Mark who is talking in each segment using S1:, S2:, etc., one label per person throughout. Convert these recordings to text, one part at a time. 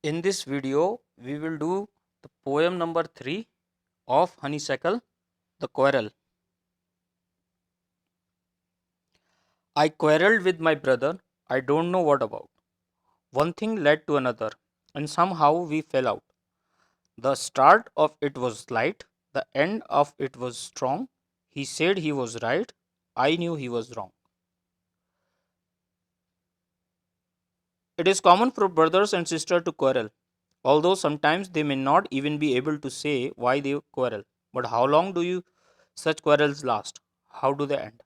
S1: In this video, we will do the poem number 3 of Honeysuckle, The Quarrel. I quarreled with my brother, I don't know what about. One thing led to another, and somehow we fell out. The start of it was light, the end of it was strong. He said he was right, I knew he was wrong. It is common for brothers and sisters to quarrel, although sometimes they may not even be able to say why they quarrel. But how long do you such quarrels last? How do they end?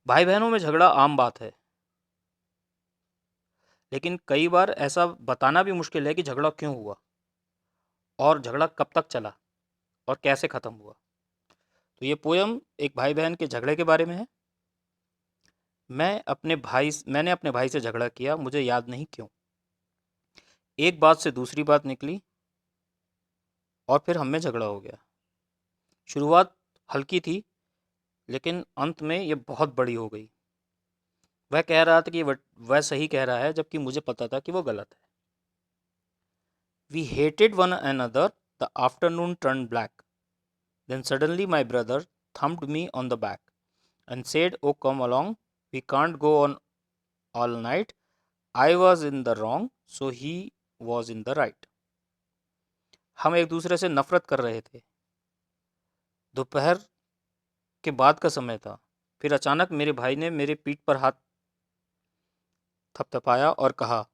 S1: भाई बहनों में झगड़ा आम बात है, लेकिन कई बार ऐसा बताना भी मुश्किल है कि झगड़ा क्यों हुआ और झगड़ा कब तक चला और कैसे ख़त्म हुआ। तो ये पोयम एक भाई बहन के झगड़े के बारे में है। मैंने अपने भाई से झगड़ा किया, मुझे याद नहीं क्यों। एक बात से दूसरी बात निकली और फिर हम में झगड़ा हो गया। शुरुआत हल्की थी, लेकिन अंत में ये बहुत बड़ी हो गई। वह कह रहा था कि वह सही कह रहा है, जबकि मुझे पता था कि वो गलत है। We hated one another. The afternoon turned black. Then suddenly my brother thumped me on the back and said, "Oh, come along. We can't go on all night." I was in the wrong, so he was in the right. हम एक दूसरे से नफरत कर रहे थे। दोपहर के बाद का समय था। फिर अचानक मेरे भाई ने मेरे पीठ पर हाथ थपथपाया और कहा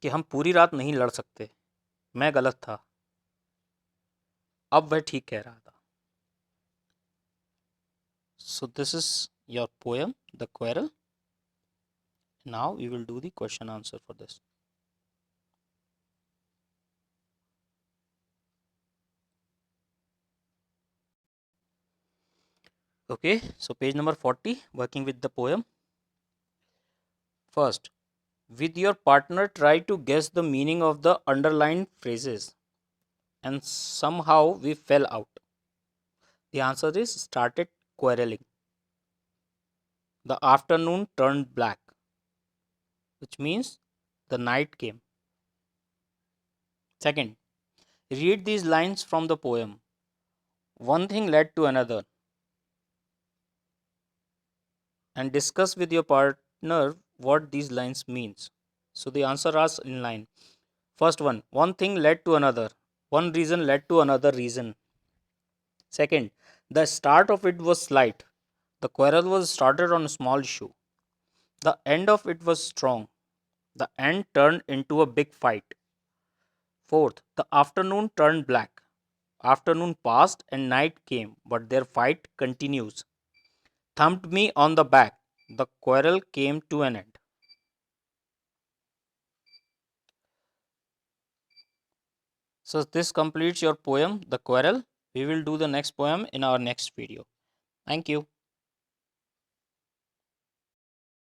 S1: कि हम पूरी रात नहीं लड़ सकते। मैं गलत था। अब वह ठीक कह रहा था। So this is your poem, The Quarrel. Now we will do the question answer for this. Okay, so page number 40, working with the poem. First, with your partner, try to guess the meaning of the underlined phrases, and somehow we fell out. The answer is started quarreling. The afternoon turned black, which means the night came. Second, read these lines from the poem. One thing led to another, and discuss with your partner what these lines means. So the answer is in line. First one thing led to another. One reason led to another reason. Second, the start of it was slight. The quarrel was started on a small issue. The end of it was strong. The end turned into a big fight. Fourth, the afternoon turned black. Afternoon passed and night came, but their fight continues. Thumped me on the back. The quarrel came to an end. So this completes your poem, The Quarrel. We will do the next poem in our next video. Thank you.